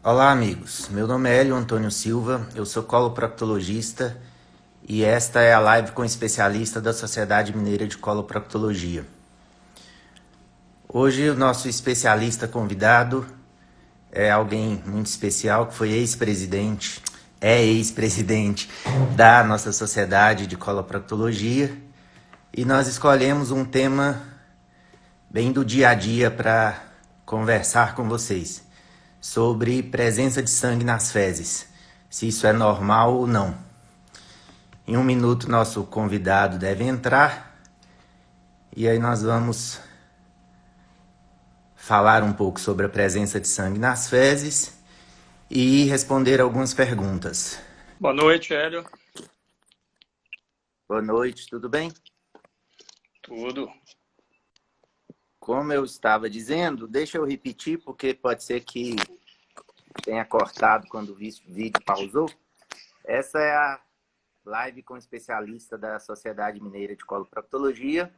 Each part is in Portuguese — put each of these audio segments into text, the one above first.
Olá, amigos. Meu nome é Hélio Antônio Silva, eu sou coloproctologista e esta é a live com especialista da Sociedade Mineira de Coloproctologia. Hoje o nosso especialista convidado é alguém muito especial que foi ex-presidente da nossa Sociedade de Coloproctologia e nós escolhemos um tema bem do dia a dia para conversar com vocês sobre presença de sangue nas fezes, se isso é normal ou não. Em um minuto, nosso convidado deve entrar e aí nós vamos falar um pouco sobre a presença de sangue nas fezes e responder algumas perguntas. Boa noite, Hélio. Boa noite, tudo bem? Tudo. Como eu estava dizendo, deixa eu repetir, porque pode ser que tenha cortado quando o vídeo pausou. Essa é a live com especialista da Sociedade Mineira de Coloproctologia.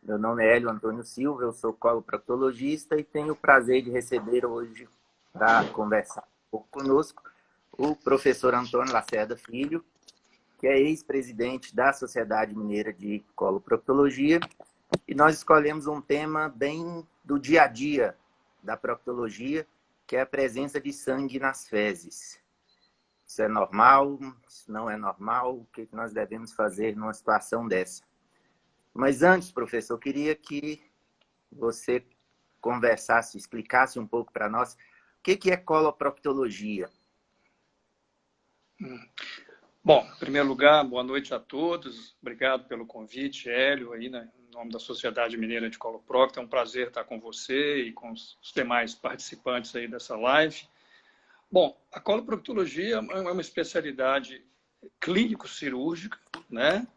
Meu nome é Hélio Antônio Silva, eu sou coloproctologista e tenho o prazer de receber hoje para conversar um pouco conosco o professor Antônio Lacerda Filho, que é ex-presidente da Sociedade Mineira de Coloproctologia. E nós escolhemos um tema bem do dia a dia da proctologia, que é a presença de sangue nas fezes. Isso é normal? Isso não é normal? O que nós devemos fazer numa situação dessa? Mas antes, professor, eu queria que você conversasse, explicasse um pouco para nós o que é coloproctologia. Bom, em primeiro lugar, boa noite a todos. Obrigado pelo convite, Hélio, aí, né, em nome da Sociedade Mineira de Coloprocto. É um prazer estar com você e com os demais participantes aí dessa live. Bom, a coloproctologia é uma especialidade clínico-cirúrgica, né,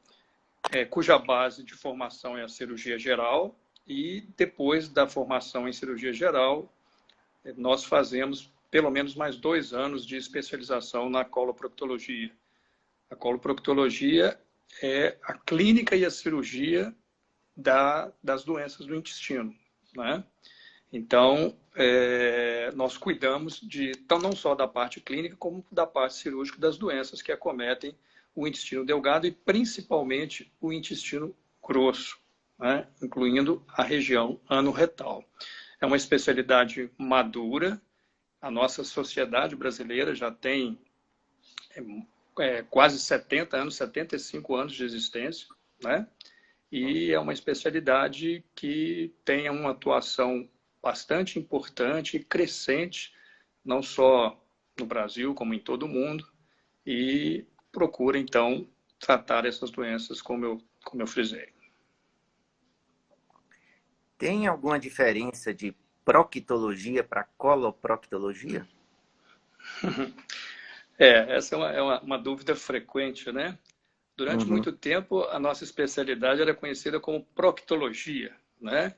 cuja base de formação é a cirurgia geral, e depois da formação em cirurgia geral, nós fazemos pelo menos mais 2 anos de especialização na coloproctologia. A coloproctologia é a clínica e a cirurgia das doenças do intestino, né? Então, nós cuidamos então, não só da parte clínica, como da parte cirúrgica das doenças que acometem o intestino delgado e principalmente o intestino grosso, né? Incluindo a região anorretal. É uma especialidade madura. A nossa sociedade brasileira já tem quase 70 anos, 75 anos de existência, né? E é uma especialidade que tem uma atuação bastante importante e crescente, não só no Brasil, como em todo o mundo, e procura, então, tratar essas doenças como eu frisei. Tem alguma diferença de proctologia para coloproctologia? Essa é uma dúvida frequente, né? Durante Uhum. muito tempo, a nossa especialidade era conhecida como proctologia, né?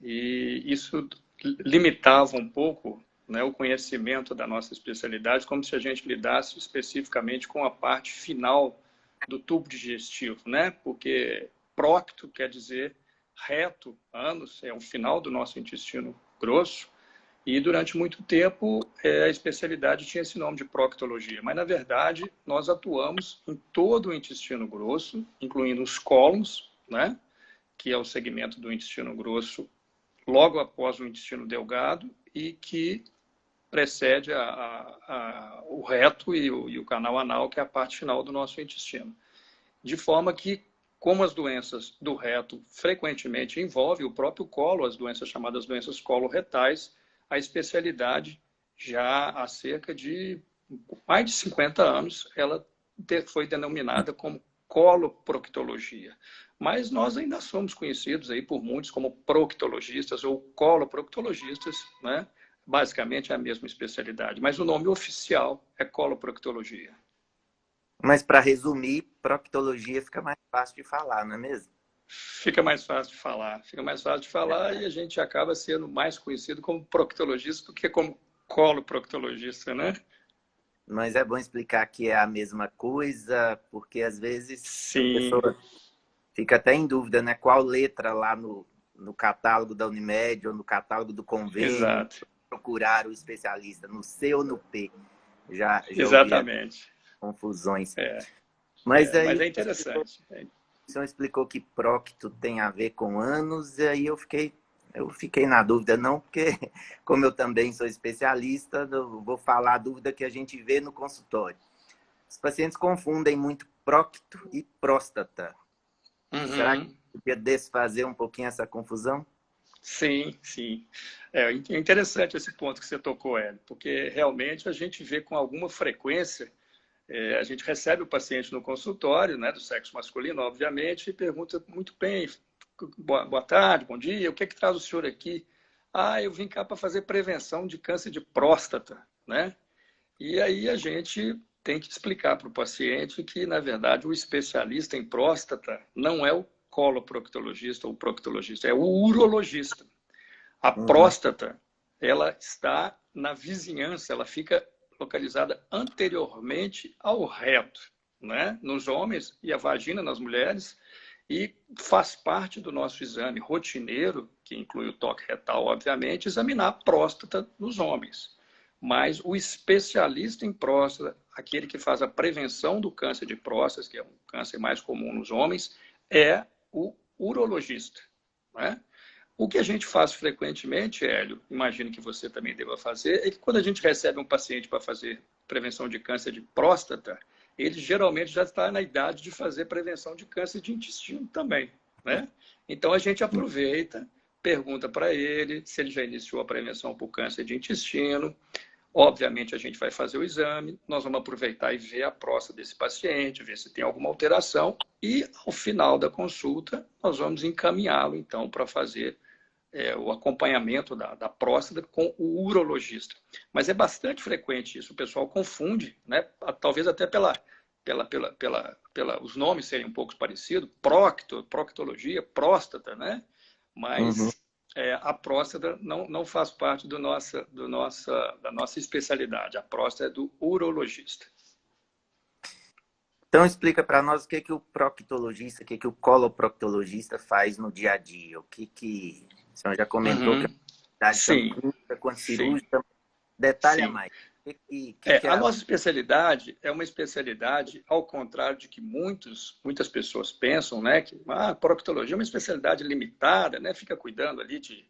E isso limitava um pouco, né, o conhecimento da nossa especialidade, como se a gente lidasse especificamente com a parte final do tubo digestivo, né? Porque procto quer dizer reto, ânus, é o final do nosso intestino grosso, e durante muito tempo a especialidade tinha esse nome de proctologia, mas na verdade nós atuamos em todo o intestino grosso, incluindo os cólons, né, que é o segmento do intestino grosso logo após o intestino delgado e que precede o reto e o canal anal, que é a parte final do nosso intestino. De forma que, como as doenças do reto frequentemente envolvem o próprio colo, as doenças chamadas doenças coloretais, a especialidade já há cerca de mais de 50 anos, ela foi denominada como coloproctologia. Mas nós ainda somos conhecidos aí por muitos como proctologistas ou coloproctologistas, né? Basicamente é a mesma especialidade, mas o nome oficial é coloproctologia. Mas para resumir, proctologia fica mais fácil de falar, não é mesmo? Fica mais fácil de falar. Fica mais fácil de falar e a gente acaba sendo mais conhecido como proctologista do que como coloproctologista, né? Mas é bom explicar que é a mesma coisa, porque às vezes a Sim, pessoa fica até em dúvida, né? Qual letra lá no catálogo da Unimed ou no catálogo do convênio exato. procurar o especialista no C ou no P. Já ouvi Exatamente. confusões. É, Mas mas aí é interessante. o senhor explicou que prócto tem a ver com anos, e aí eu fiquei na dúvida, não, porque como eu também sou especialista, eu vou falar a dúvida que a gente vê no consultório. Os pacientes confundem muito prócto e próstata. Será que Uhum. podia desfazer um pouquinho essa confusão? Sim, sim. É interessante esse ponto que você tocou, Hélio, porque realmente a gente vê com alguma frequência, a gente recebe o paciente no consultório, né, do sexo masculino, obviamente, e pergunta muito bem, boa tarde, bom dia, o que é que traz o senhor aqui? Ah, eu vim cá para fazer prevenção de câncer de próstata, né? E aí a gente tem que explicar para o paciente que, na verdade, o especialista em próstata não é o coloproctologista ou proctologista, é o urologista. A Uhum, próstata, ela está na vizinhança, ela fica localizada anteriormente ao reto, né? Nos homens, e a vagina nas mulheres, e faz parte do nosso exame rotineiro, que inclui o toque retal, obviamente, examinar a próstata nos homens. Mas o especialista em próstata, aquele que faz a prevenção do câncer de próstata, que é um câncer mais comum nos homens, é o urologista, né? O que a gente faz frequentemente, Hélio, imagino que você também deva fazer, é que quando a gente recebe um paciente para fazer prevenção de câncer de próstata, ele geralmente já está na idade de fazer prevenção de câncer de intestino também, né? Então a gente aproveita, pergunta para ele se ele já iniciou a prevenção por câncer de intestino. Obviamente a gente vai fazer o exame, nós vamos aproveitar e ver a próstata desse paciente, ver se tem alguma alteração e ao final da consulta nós vamos encaminhá-lo então para fazer o acompanhamento da próstata com o urologista. Mas é bastante frequente isso, o pessoal confunde, né? Talvez até os nomes serem um pouco parecidos, proctologia, próstata, né? uhum. Mas a próstata não faz parte da nossa especialidade, a próstata é do urologista. Então explica para nós o que o proctologista, o que o coloproctologista faz no dia a dia. O senhor já comentou que é Uhum. uma atividade tanto Sim, clínica quanto sim, cirúrgica. Detalha sim. mais. O que A é nossa especialidade é uma especialidade, ao contrário de que muitas pessoas pensam, né, que a proctologia é uma especialidade limitada, né, fica cuidando ali de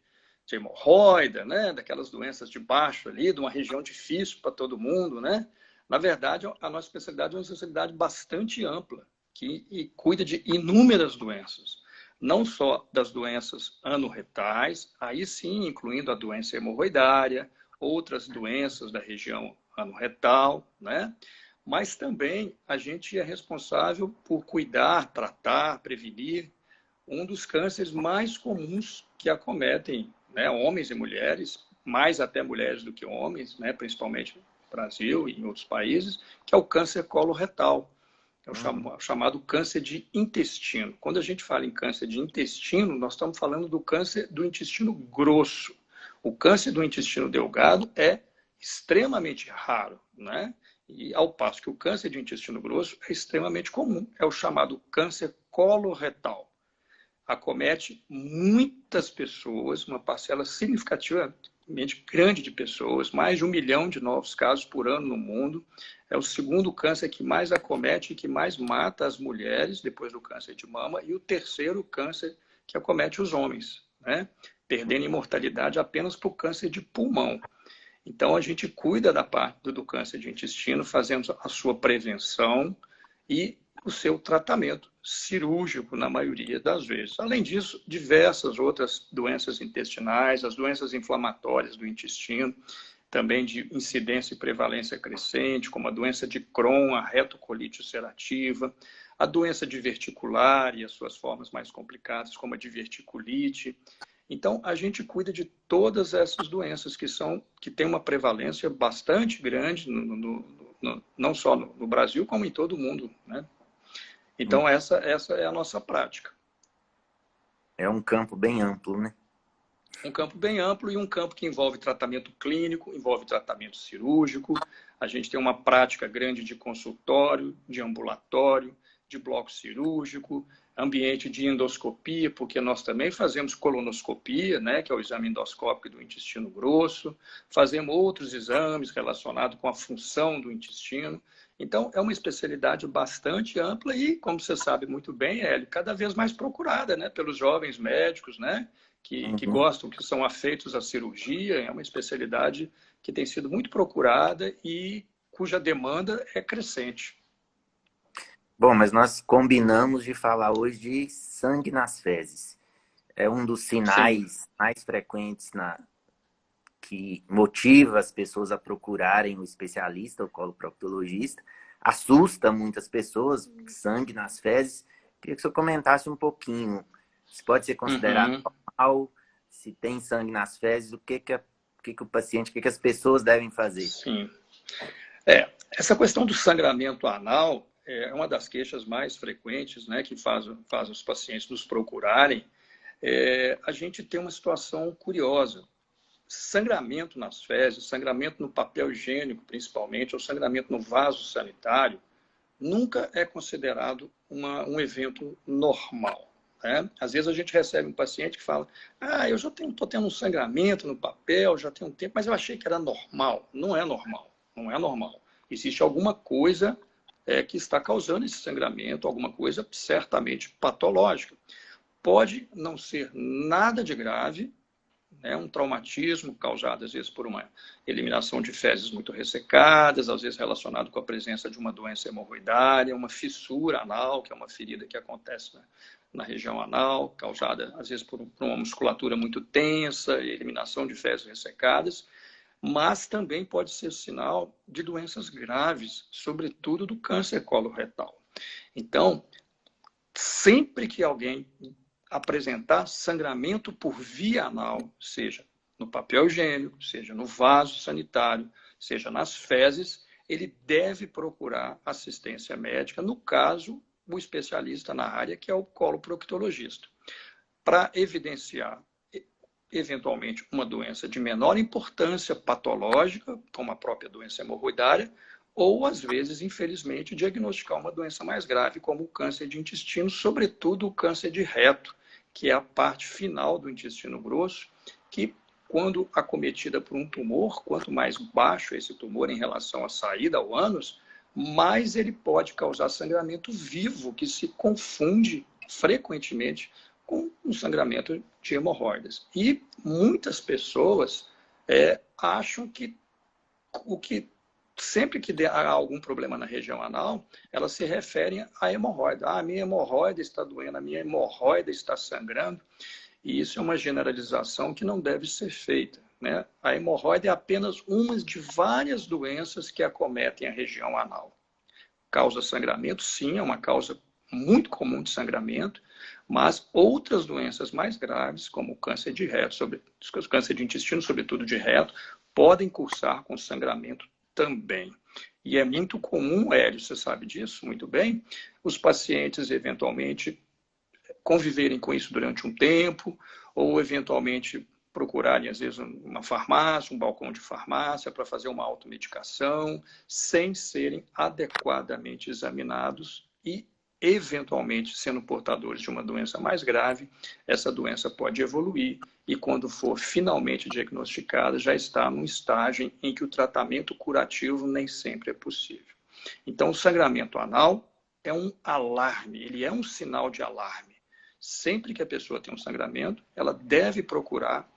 hemorroida, né, daquelas doenças de baixo ali, de uma região difícil para todo mundo, né? Na verdade, a nossa especialidade é uma especialidade bastante ampla, que cuida de inúmeras doenças. Não só das doenças anorretais, aí sim, incluindo a doença hemorroidária, outras doenças da região anorretal, né? Mas também a gente é responsável por cuidar, tratar, prevenir um dos cânceres mais comuns que acometem, né, homens e mulheres, mais até mulheres do que homens, né, principalmente no Brasil e em outros países, que é o câncer coloretal. É Uhum. o chamado câncer de intestino. Quando a gente fala em câncer de intestino, nós estamos falando do câncer do intestino grosso. O câncer do intestino delgado é extremamente raro, né? E ao passo que o câncer de intestino grosso é extremamente comum, é o chamado câncer coloretal. Acomete muitas pessoas, uma parcela significativamente grande de pessoas, mais de 1 milhão de novos casos por ano no mundo. É o segundo câncer que mais acomete e que mais mata as mulheres, depois do câncer de mama, e o terceiro câncer que acomete os homens, né? Perdendo imortalidade apenas por câncer de pulmão. Então, a gente cuida da parte do câncer de intestino, fazendo a sua prevenção e o seu tratamento cirúrgico, na maioria das vezes. Além disso, diversas outras doenças intestinais, as doenças inflamatórias do intestino, também de incidência e prevalência crescente, como a doença de Crohn, a retocolite ulcerativa, a doença diverticular e as suas formas mais complicadas, como a diverticulite. Então, a gente cuida de todas essas doenças que têm uma prevalência bastante grande, não só no Brasil, como em todo o mundo, né? Então, essa é a nossa prática. É um campo bem amplo, né? Um campo bem amplo e um campo que envolve tratamento clínico, envolve tratamento cirúrgico. A gente tem uma prática grande de consultório, de ambulatório, de bloco cirúrgico. ambiente de endoscopia, porque nós também fazemos colonoscopia, né, que é o exame endoscópico do intestino grosso, fazemos outros exames relacionados com a função do intestino. Então, é uma especialidade bastante ampla e, como você sabe muito bem, Hélio, cada vez mais procurada, né, pelos jovens médicos, né, que Uhum. gostam, que são afeitos à cirurgia. É uma especialidade que tem sido muito procurada e cuja demanda é crescente. Bom, mas nós combinamos de falar hoje de sangue nas fezes. É um dos Sim. sinais mais frequentes que motiva as pessoas a procurarem o especialista, o coloproctologista. Assusta muitas pessoas, sangue nas fezes. Queria que você comentasse um pouquinho. Se pode ser considerado Uhum. normal, se tem sangue nas fezes, o que o paciente, o que as pessoas devem fazer? Sim. Essa questão do sangramento anal é uma das queixas mais frequentes, né, que faz os pacientes nos procurarem. A gente tem uma situação curiosa. Sangramento nas fezes, sangramento no papel higiênico, principalmente, ou sangramento no vaso sanitário, nunca é considerado um evento normal. Né? Às vezes a gente recebe um paciente que fala: eu já estou tendo um sangramento no papel, já tem um tempo, mas eu achei que era normal. Não é normal, não é normal. Existe alguma coisa que está causando esse sangramento, alguma coisa certamente patológica. Pode não ser nada de grave, né, um traumatismo causado, às vezes, por uma eliminação de fezes muito ressecadas, às vezes relacionado com a presença de uma doença hemorroidária, uma fissura anal, que é uma ferida que acontece na região anal, causada, às vezes, por uma musculatura muito tensa, eliminação de fezes ressecadas, mas também pode ser sinal de doenças graves, sobretudo do câncer coloretal. Então, sempre que alguém apresentar sangramento por via anal, seja no papel higiênico, seja no vaso sanitário, seja nas fezes, ele deve procurar assistência médica, no caso, o especialista na área, que é o coloproctologista, para evidenciar eventualmente uma doença de menor importância patológica, como a própria doença hemorroidária, ou, às vezes, infelizmente, diagnosticar uma doença mais grave, como o câncer de intestino, sobretudo o câncer de reto, que é a parte final do intestino grosso, que, quando acometida por um tumor, quanto mais baixo esse tumor em relação à saída ao ânus, mais ele pode causar sangramento vivo, que se confunde frequentemente com um sangramento de hemorroidas. E muitas pessoas acham que o que sempre que há algum problema na região anal, elas se referem à hemorroida. A minha hemorroida está doendo, a minha hemorroida está sangrando. E isso é uma generalização que não deve ser feita. Né? A hemorroida é apenas uma de várias doenças que acometem a região anal. Causa sangramento, sim, é uma causa muito comum de sangramento, mas outras doenças mais graves, como o câncer de reto, câncer de intestino, sobretudo de reto, podem cursar com sangramento também. E é muito comum, Hélio, você sabe disso muito bem, os pacientes eventualmente conviverem com isso durante um tempo, ou eventualmente procurarem, às vezes, uma farmácia, um balcão de farmácia, para fazer uma automedicação, sem serem adequadamente examinados e, eventualmente, sendo portadores de uma doença mais grave, essa doença pode evoluir e, quando for finalmente diagnosticada, já está num estágio em que o tratamento curativo nem sempre é possível. Então, o sangramento anal é um alarme, ele é um sinal de alarme. Sempre que a pessoa tem um sangramento, ela deve procurar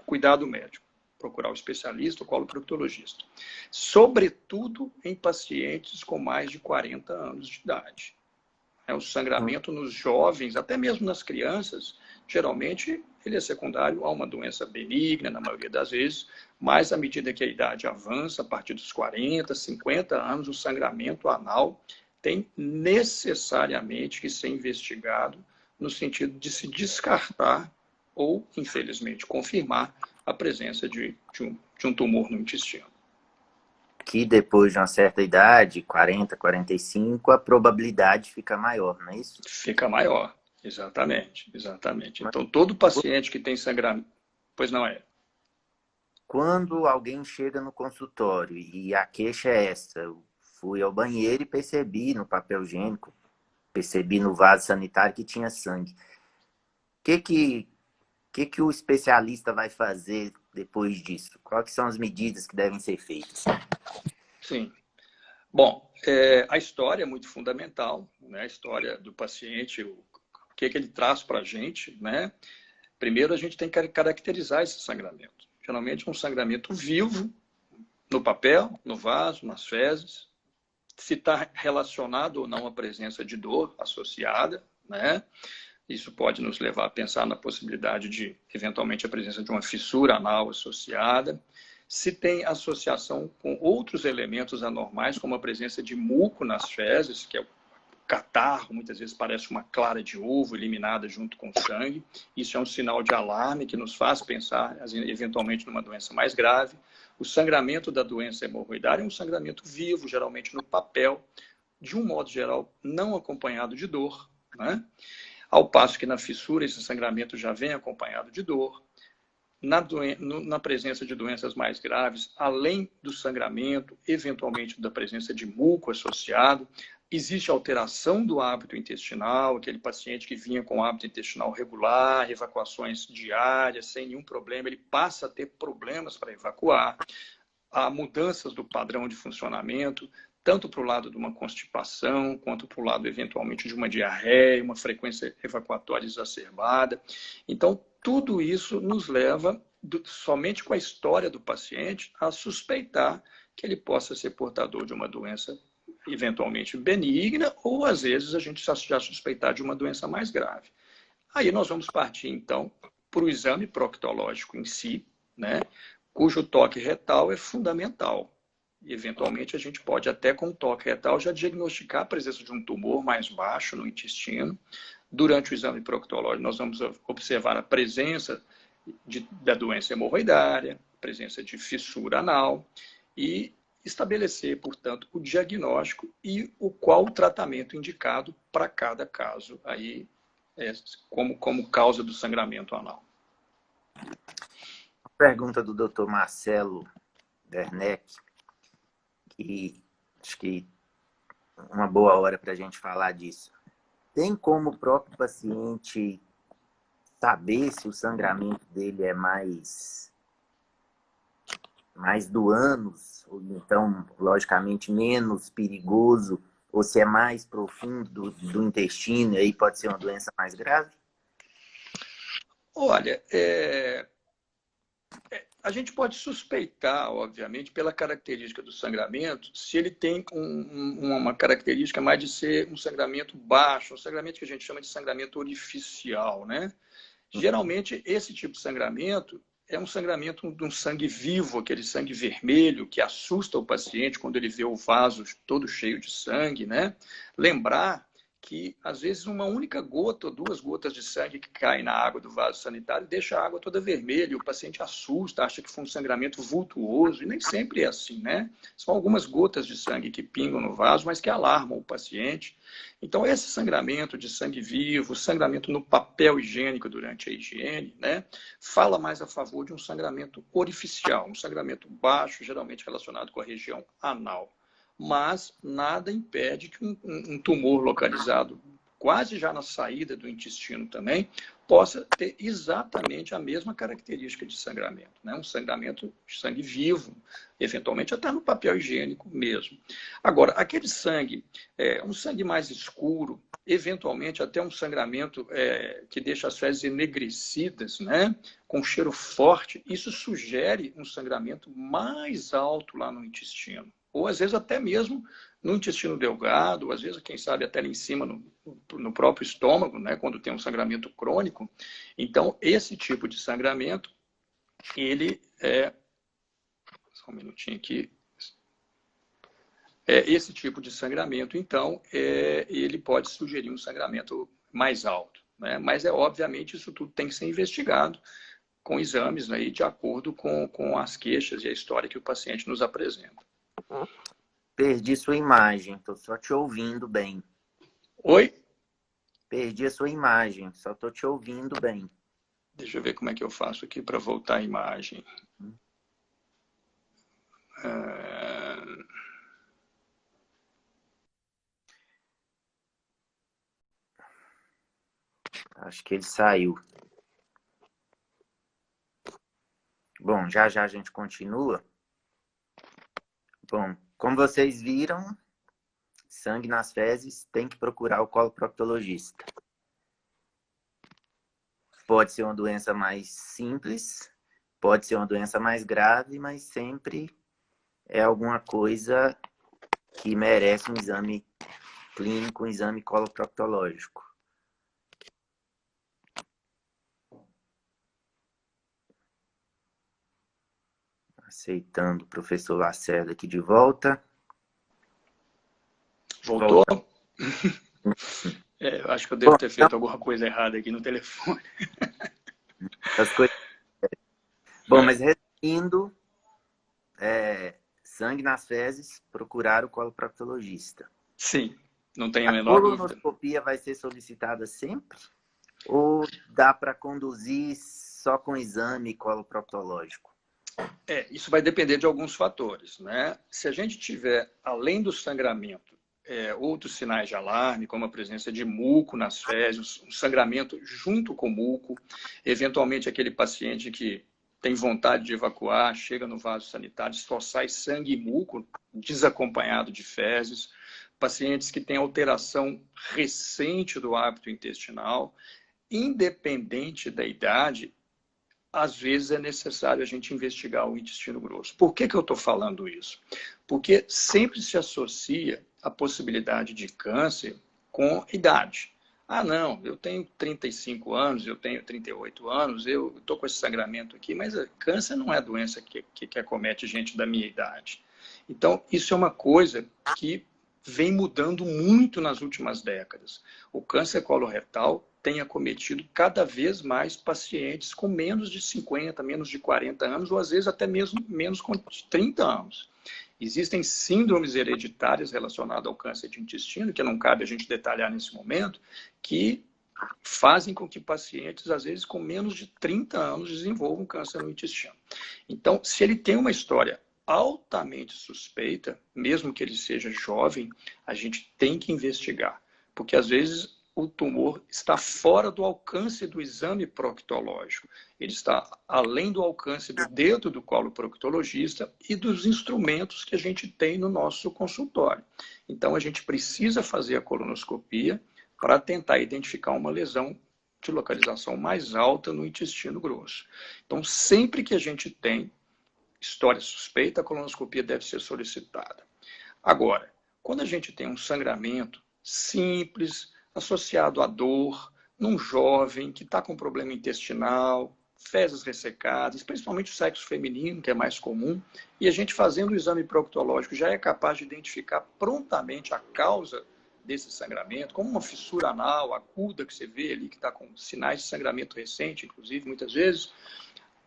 cuidado médico, procurar o especialista, o coloproctologista. Sobretudo em pacientes com mais de 40 anos de idade. O sangramento nos jovens, até mesmo nas crianças, geralmente ele é secundário a uma doença benigna, na maioria das vezes, mas à medida que a idade avança, a partir dos 40, 50 anos, o sangramento anal tem necessariamente que ser investigado no sentido de se descartar ou, infelizmente, confirmar a presença de um tumor no intestino. Que depois de uma certa idade, 40, 45, a probabilidade fica maior, não é isso? Fica maior, exatamente, exatamente. Então, todo paciente que tem sangramento, pois não é. Quando alguém chega no consultório e a queixa é essa, eu fui ao banheiro e percebi no papel higiênico percebi no vaso sanitário que tinha sangue. O que o especialista vai fazer depois disso? Quais são as medidas que devem ser feitas? Sim. Bom, a história é muito fundamental, né? A história do paciente, o que ele traz para a gente, né? Primeiro, a gente tem que caracterizar esse sangramento. Geralmente é um sangramento vivo, no papel, no vaso, nas fezes. Se está relacionado ou não à presença de dor associada, né? Isso pode nos levar a pensar na possibilidade de, eventualmente, a presença de uma fissura anal associada. Se tem associação com outros elementos anormais, como a presença de muco nas fezes, que é o catarro, muitas vezes parece uma clara de ovo eliminada junto com o sangue. Isso é um sinal de alarme que nos faz pensar, eventualmente, numa doença mais grave. O sangramento da doença hemorroidária é um sangramento vivo, geralmente no papel, de um modo geral, não acompanhado de dor, né? Ao passo que na fissura esse sangramento já vem acompanhado de dor. Na presença de doenças mais graves, além do sangramento, eventualmente da presença de muco associado, existe alteração do hábito intestinal, aquele paciente que vinha com hábito intestinal regular, evacuações diárias, sem nenhum problema, ele passa a ter problemas para evacuar. Há mudanças do padrão de funcionamento, tanto para o lado de uma constipação, quanto para o lado, eventualmente, de uma diarreia, uma frequência evacuatória exacerbada. Então, tudo isso nos leva, somente com a história do paciente, a suspeitar que ele possa ser portador de uma doença eventualmente benigna, ou às vezes a gente já suspeitar de uma doença mais grave. Aí nós vamos partir, então, para o exame proctológico em si, né, cujo toque retal é fundamental. E, eventualmente, a gente pode até com o toque retal já diagnosticar a presença de um tumor mais baixo no intestino. Durante o exame proctológico, nós vamos observar a presença da doença hemorroidária, presença de fissura anal e estabelecer, portanto, o diagnóstico e qual o tratamento indicado para cada caso aí, como causa do sangramento anal. Pergunta do Dr. Marcelo Werneck, que acho que uma boa hora para a gente falar disso. Tem como o próprio paciente saber se o sangramento dele é mais do ânus, ou então, logicamente, menos perigoso, ou se é mais profundo do intestino, e aí pode ser uma doença mais grave? Olha, a gente pode suspeitar, obviamente, pela característica do sangramento, se ele tem uma característica mais de ser um sangramento baixo, um sangramento que a gente chama de sangramento orificial, né? Geralmente, esse tipo de sangramento é um sangramento de um sangue vivo, aquele sangue vermelho que assusta o paciente quando ele vê o vaso todo cheio de sangue, né? Lembrar que, às vezes, uma única gota ou 2 gotas de sangue que cai na água do vaso sanitário deixa a água toda vermelha, e o paciente assusta, acha que foi um sangramento vultuoso, e nem sempre é assim, né? São algumas gotas de sangue que pingam no vaso, mas que alarmam o paciente. Então, esse sangramento de sangue vivo, sangramento no papel higiênico durante a higiene, né, fala mais a favor de um sangramento orificial, um sangramento baixo, geralmente relacionado com a região anal. Mas nada impede que um tumor localizado quase já na saída do intestino também possa ter exatamente a mesma característica de sangramento, né? Um sangramento de sangue vivo, eventualmente até no papel higiênico mesmo. Agora, aquele sangue, um sangue mais escuro, eventualmente até um sangramento que deixa as fezes enegrecidas, né? Com cheiro forte, isso sugere um sangramento mais alto lá no intestino. Ou às vezes até mesmo no intestino delgado, ou às vezes, quem sabe, até lá em cima no próprio estômago, né, quando tem um sangramento crônico. Então, esse tipo de sangramento, ele é... Só um minutinho aqui. Esse tipo de sangramento, então, ele pode sugerir um sangramento mais alto, né? Mas, obviamente, isso tudo tem que ser investigado com exames, né, de acordo com as queixas e a história que o paciente nos apresenta. Perdi sua imagem, estou só te ouvindo bem. Oi? Perdi a sua imagem, só estou te ouvindo bem. Deixa eu ver como é que eu faço aqui para voltar a imagem. Acho que ele saiu. Bom, já já a gente continua. Bom, como vocês viram, sangue nas fezes, tem que procurar o coloproctologista. Pode ser uma doença mais simples, pode ser uma doença mais grave, mas sempre é alguma coisa que merece um exame clínico, um exame coloproctológico. Aceitando o professor Lacerda aqui de volta. Voltou? Eu acho que eu devo ter feito alguma coisa errada aqui no telefone. As coisas... Bom, mas resumindo, sangue nas fezes, procurar o coloproctologista. Sim, não tenho a menor dúvida. A colonoscopia vai ser solicitada sempre? Ou dá para conduzir só com exame coloproctológico? Isso vai depender de alguns fatores, né? Se a gente tiver, além do sangramento, outros sinais de alarme, como a presença de muco nas fezes, um sangramento junto com muco, eventualmente aquele paciente que tem vontade de evacuar, chega no vaso sanitário, só sai sangue e muco desacompanhado de fezes, pacientes que têm alteração recente do hábito intestinal, independente da idade, às vezes é necessário a gente investigar o intestino grosso. Por que eu estou falando isso? Porque sempre se associa a possibilidade de câncer com idade. Ah, não, eu tenho 35 anos, eu tenho 38 anos, eu estou com esse sangramento aqui, mas câncer não é doença que acomete gente da minha idade. Então, isso é uma coisa que vem mudando muito nas últimas décadas. O câncer coloretal tem acometido cada vez mais pacientes com menos de 50, menos de 40 anos, ou às vezes até mesmo menos com 30 anos. Existem síndromes hereditárias relacionadas ao câncer de intestino, que não cabe a gente detalhar nesse momento, que fazem com que pacientes, às vezes com menos de 30 anos, desenvolvam câncer no intestino. Então, se ele tem uma história altamente suspeita, mesmo que ele seja jovem, a gente tem que investigar, porque às vezes o tumor está fora do alcance do exame proctológico. Ele está além do alcance do dedo do coloproctologista e dos instrumentos que a gente tem no nosso consultório. Então, a gente precisa fazer a colonoscopia para tentar identificar uma lesão de localização mais alta no intestino grosso. Então, sempre que a gente tem história suspeita, a colonoscopia deve ser solicitada. Agora, quando a gente tem um sangramento simples, associado à dor, num jovem que está com problema intestinal, fezes ressecadas, principalmente o sexo feminino, que é mais comum, e a gente fazendo o exame proctológico já é capaz de identificar prontamente a causa desse sangramento, como uma fissura anal aguda que você vê ali, que está com sinais de sangramento recente, inclusive, muitas vezes,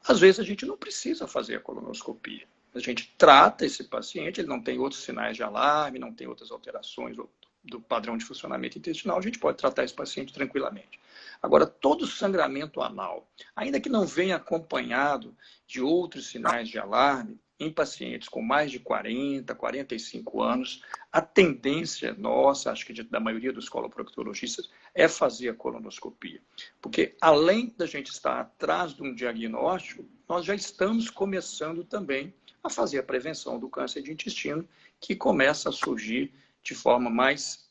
às vezes a gente não precisa fazer a colonoscopia. A gente trata esse paciente, ele não tem outros sinais de alarme, não tem outras alterações do padrão de funcionamento intestinal, a gente pode tratar esse paciente tranquilamente. Agora, todo sangramento anal, ainda que não venha acompanhado de outros sinais de alarme, em pacientes com mais de 40, 45 anos, a tendência nossa, acho que da maioria dos coloproctologistas, é fazer a colonoscopia. Porque além da gente estar atrás de um diagnóstico, nós já estamos começando também a fazer a prevenção do câncer de intestino, que começa a surgir de forma mais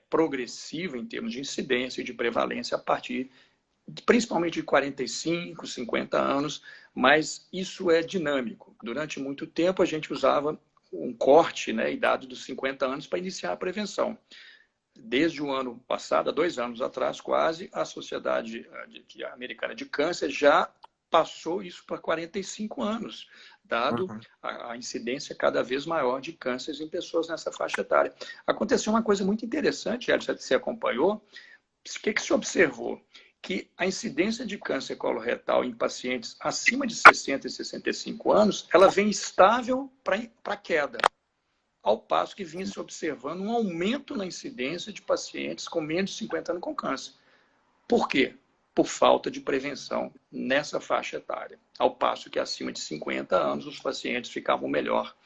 progressiva em termos de incidência e de prevalência a partir principalmente de 45, 50 anos, mas isso é dinâmico. Durante muito tempo a gente usava um corte, né, idade dos 50 anos para iniciar a prevenção. Desde o ano passado, há 2 anos atrás, quase, a Sociedade Americana de Câncer já passou isso para 45 anos, dado a incidência cada vez maior de cânceres em pessoas nessa faixa etária. Aconteceu uma coisa muito interessante, Edson, você acompanhou. O que se observou? Que a incidência de câncer coloretal em pacientes acima de 60 e 65 anos, ela vem estável para queda, ao passo que vinha se observando um aumento na incidência de pacientes com menos de 50 anos com câncer. Por quê? Por falta de prevenção nessa faixa etária, ao passo que acima de 50 anos os pacientes ficavam melhor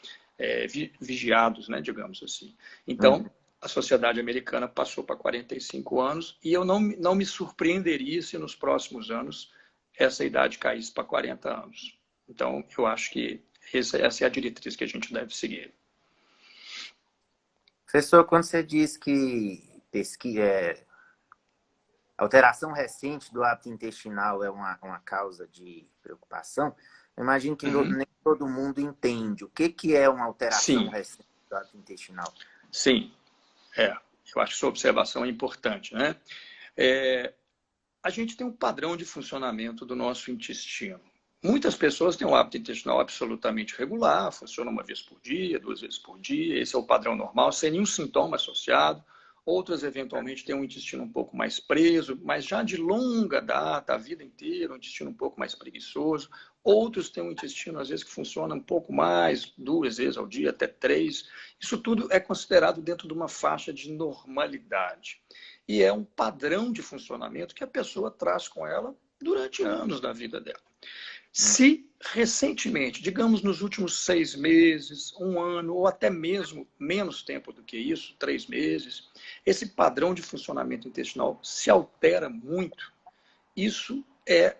vigiados, né, digamos assim. Então, a sociedade americana passou para 45 anos e eu não me surpreenderia se nos próximos anos essa idade caísse para 40 anos. Então, eu acho que essa é a diretriz que a gente deve seguir. Professor, quando você diz que alteração recente do hábito intestinal é uma causa de preocupação, eu imagino que nem todo mundo entende. O que é uma alteração recente do hábito intestinal? Sim, eu acho que sua observação é importante, né? A gente tem um padrão de funcionamento do nosso intestino. Muitas pessoas têm um hábito intestinal absolutamente regular, funciona uma vez por dia, 2 vezes por dia, esse é o padrão normal, sem nenhum sintoma associado. Outras, eventualmente, têm um intestino um pouco mais preso, mas já de longa data, a vida inteira, um intestino um pouco mais preguiçoso. Outros têm um intestino, às vezes, que funciona um pouco mais, 2 vezes ao dia, até 3. Isso tudo é considerado dentro de uma faixa de normalidade. E é um padrão de funcionamento que a pessoa traz com ela durante anos da vida dela. Se recentemente, digamos nos últimos 6 meses, 1 ano, ou até mesmo menos tempo do que isso, 3 meses, esse padrão de funcionamento intestinal se altera muito, isso é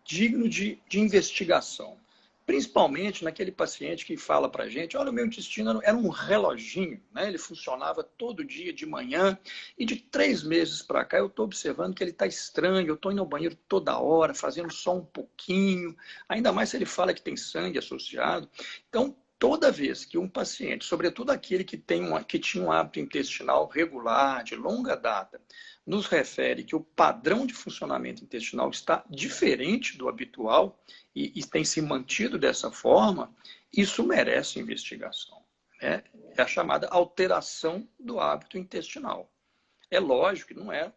digno de investigação. Principalmente naquele paciente que fala para a gente, olha, o meu intestino era um reloginho, né? Ele funcionava todo dia de manhã e de 3 meses para cá eu estou observando que ele está estranho, eu estou indo ao banheiro toda hora, fazendo só um pouquinho, ainda mais se ele fala que tem sangue associado. Então, toda vez que um paciente, sobretudo aquele que tinha um hábito intestinal regular, de longa data, nos refere que o padrão de funcionamento intestinal está diferente do habitual e tem se mantido dessa forma, isso merece investigação. Né? É a chamada alteração do hábito intestinal. É lógico que não é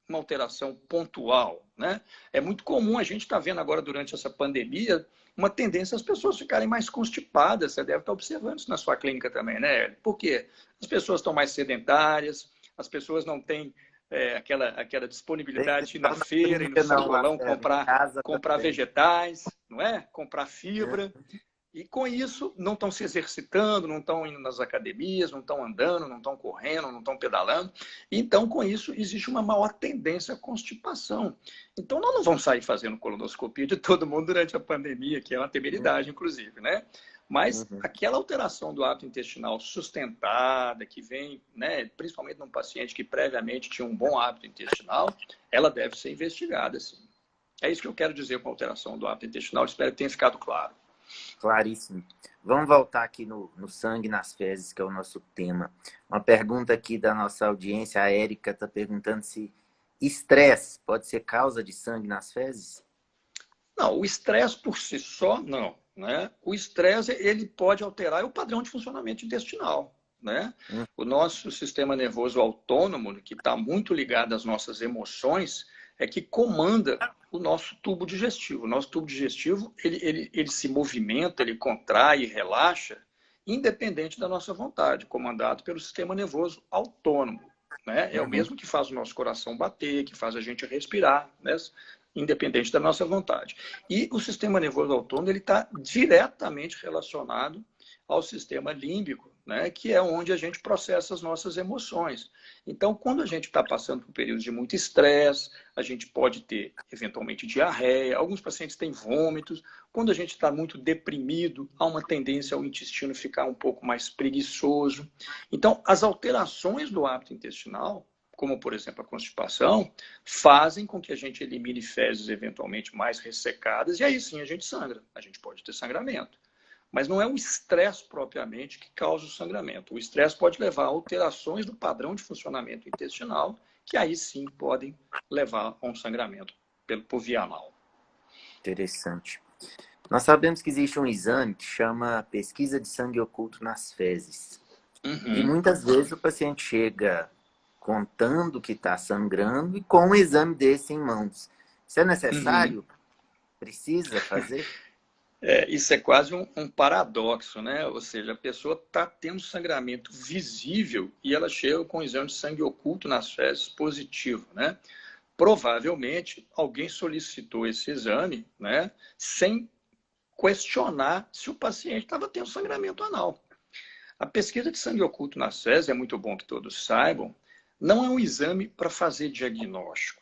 uma alteração pontual. Né? É muito comum, a gente está vendo agora durante essa pandemia, uma tendência às pessoas ficarem mais constipadas. Você deve estar observando isso na sua clínica também, né? Por quê? As pessoas estão mais sedentárias, as pessoas não têm aquela disponibilidade de ir na feira e no sacolão comprar vegetais, não é? Comprar fibra. E com isso não estão se exercitando, não estão indo nas academias, não estão andando, não estão correndo, não estão pedalando. Então, com isso, existe uma maior tendência à constipação. Então, nós não vamos sair fazendo colonoscopia de todo mundo durante a pandemia, que é uma temeridade, inclusive, né? Mas aquela alteração do hábito intestinal sustentada, que vem, né, principalmente num paciente que previamente tinha um bom hábito intestinal, ela deve ser investigada, sim. É isso que eu quero dizer com a alteração do hábito intestinal. Espero que tenha ficado claro. Claríssimo. Vamos voltar aqui no sangue nas fezes, que é o nosso tema. Uma pergunta aqui da nossa audiência, a Érica está perguntando se estresse pode ser causa de sangue nas fezes? Não, o estresse por si só, não. Né? O estresse ele pode alterar o padrão de funcionamento intestinal. Né? O nosso sistema nervoso autônomo, que está muito ligado às nossas emoções, é que comanda o nosso tubo digestivo. O nosso tubo digestivo ele se movimenta, ele contrai e relaxa, independente da nossa vontade, comandado pelo sistema nervoso autônomo. Né? É o mesmo que faz o nosso coração bater, que faz a gente respirar, né? Independente da nossa vontade. E o sistema nervoso autônomo ele está diretamente relacionado ao sistema límbico, né, que é onde a gente processa as nossas emoções. Então, quando a gente está passando por períodos de muito estresse, a gente pode ter, eventualmente, diarreia, alguns pacientes têm vômitos. Quando a gente está muito deprimido, há uma tendência ao intestino ficar um pouco mais preguiçoso. Então, as alterações do hábito intestinal, como, por exemplo, a constipação, fazem com que a gente elimine fezes eventualmente mais ressecadas, e aí sim a gente sangra. A gente pode ter sangramento. Mas não é o estresse propriamente que causa o sangramento. O estresse pode levar a alterações do padrão de funcionamento intestinal, que aí sim podem levar a um sangramento por via anal. Interessante. Nós sabemos que existe um exame que chama pesquisa de sangue oculto nas fezes. E muitas vezes o paciente chega contando que está sangrando e com um exame desse em mãos. Isso é necessário? Precisa fazer? Isso é quase um paradoxo, né? Ou seja, a pessoa está tendo sangramento visível e ela chega com um exame de sangue oculto nas fezes positivo, né? Provavelmente alguém solicitou esse exame, né, sem questionar se o paciente estava tendo sangramento anal. A pesquisa de sangue oculto nas fezes, é muito bom que todos saibam, não é um exame para fazer diagnóstico.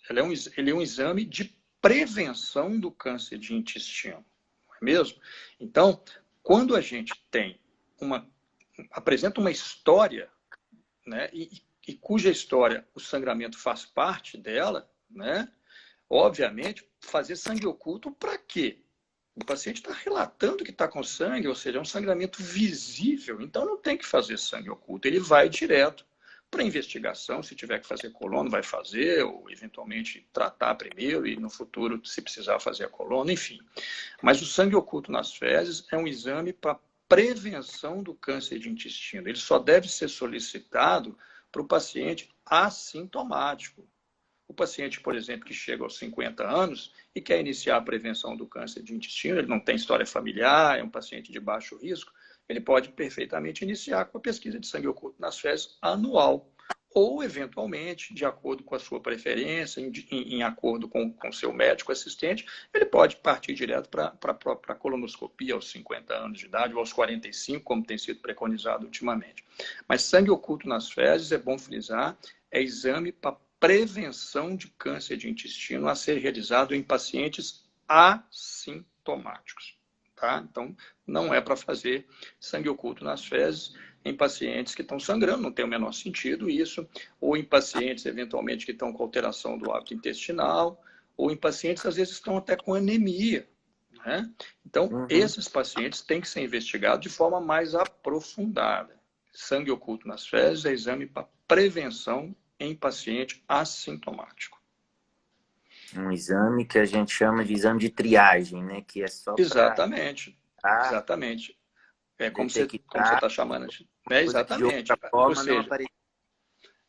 Ele é um exame de prevenção do câncer de intestino, não é mesmo? Então, quando a gente apresenta uma história, né, e cuja história o sangramento faz parte dela, né, obviamente, fazer sangue oculto para quê? O paciente está relatando que está com sangue, ou seja, é um sangramento visível, então não tem que fazer sangue oculto, ele vai direto para investigação, se tiver que fazer coluna, vai fazer, ou eventualmente tratar primeiro e no futuro, se precisar fazer a coluna, enfim. Mas o sangue oculto nas fezes é um exame para prevenção do câncer de intestino. Ele só deve ser solicitado para o paciente assintomático. O paciente, por exemplo, que chega aos 50 anos e quer iniciar a prevenção do câncer de intestino, ele não tem história familiar, é um paciente de baixo risco, ele pode perfeitamente iniciar com a pesquisa de sangue oculto nas fezes anual. Ou, eventualmente, de acordo com a sua preferência, em acordo com o seu médico assistente, ele pode partir direto para a colonoscopia aos 50 anos de idade ou aos 45, como tem sido preconizado ultimamente. Mas sangue oculto nas fezes, é bom frisar, é exame para prevenção de câncer de intestino a ser realizado em pacientes assintomáticos. Tá? Então, não é para fazer sangue oculto nas fezes em pacientes que estão sangrando, não tem o menor sentido isso, ou em pacientes, eventualmente, que estão com alteração do hábito intestinal, ou em pacientes, às vezes, estão até com anemia. Né? Então, esses pacientes têm que ser investigados de forma mais aprofundada. Sangue oculto nas fezes é exame para prevenção em paciente assintomático. Um exame que a gente chama de exame de triagem, né? Que é só Exatamente. Exatamente. É como você está chamando. Né? Exatamente. Ou seja,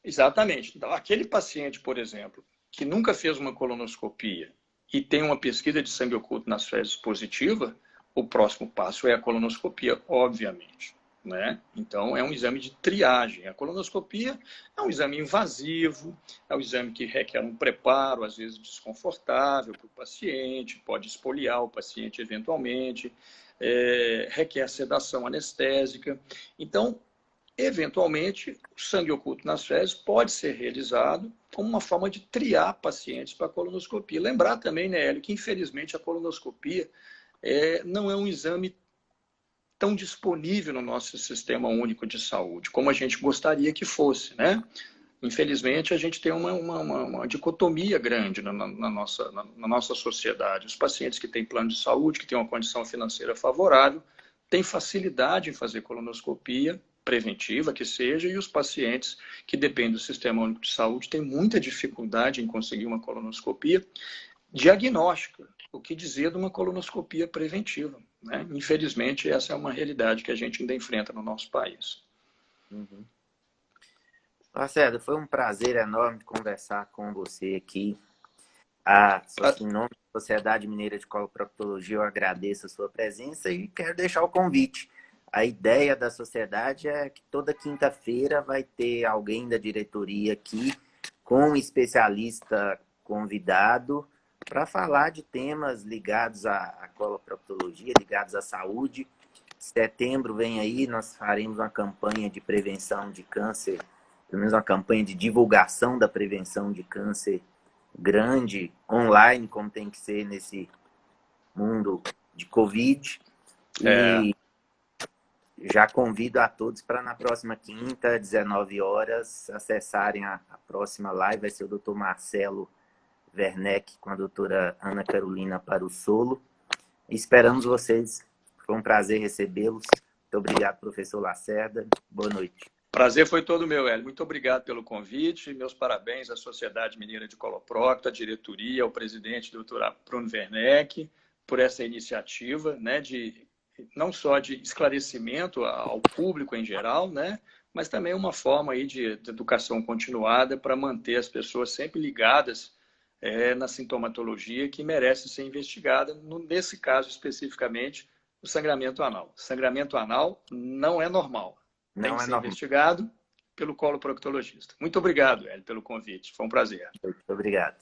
exatamente. Então, aquele paciente, por exemplo, que nunca fez uma colonoscopia e tem uma pesquisa de sangue oculto nas fezes positiva, o próximo passo é a colonoscopia, obviamente. Né? Então, é um exame de triagem. A colonoscopia é um exame invasivo, é um exame que requer um preparo, às vezes desconfortável para o paciente, pode espoliar o paciente eventualmente, requer sedação anestésica. Então, eventualmente, o sangue oculto nas fezes pode ser realizado como uma forma de triar pacientes para a colonoscopia. Lembrar também, né, Hélio, que infelizmente a colonoscopia não é um exame tão disponível no nosso sistema único de saúde, como a gente gostaria que fosse, né? Infelizmente, a gente tem uma dicotomia grande na nossa sociedade. Os pacientes que têm plano de saúde, que têm uma condição financeira favorável, têm facilidade em fazer colonoscopia preventiva, que seja, e os pacientes que dependem do sistema único de saúde têm muita dificuldade em conseguir uma colonoscopia diagnóstica. O que dizer de uma colonoscopia preventiva? Né? Infelizmente, essa é uma realidade que a gente ainda enfrenta no nosso país. Lacerda, foi um prazer enorme conversar com você aqui. Em nome da Sociedade Mineira de Coloproctologia, eu agradeço a sua presença e quero deixar o convite. A ideia da sociedade é que toda quinta-feira vai ter alguém da diretoria aqui com um especialista convidado para falar de temas ligados à coloproctologia, ligados à saúde. Setembro vem aí, nós faremos uma campanha de prevenção de câncer, pelo menos uma campanha de divulgação da prevenção de câncer grande, online, como tem que ser nesse mundo de Covid. E já convido a todos para na próxima quinta, 19 horas, acessarem a próxima live. Vai ser o Dr. Marcelo Werneck com a doutora Ana Carolina Parussolo. Esperamos vocês. Foi um prazer recebê-los. Muito obrigado, professor Lacerda. Boa noite. Prazer foi todo meu, Hélio. Muito obrigado pelo convite. Meus parabéns à Sociedade Mineira de Coloprocto, à diretoria, ao presidente, doutor Bruno Werneck, por essa iniciativa, né, não só de esclarecimento ao público em geral, né, mas também uma forma aí de educação continuada para manter as pessoas sempre ligadas na sintomatologia que merece ser investigada, nesse caso especificamente, o sangramento anal. Sangramento anal não é normal. Tem que ser investigado pelo coloproctologista. Muito obrigado, Hélio, pelo convite. Foi um prazer. Muito obrigado.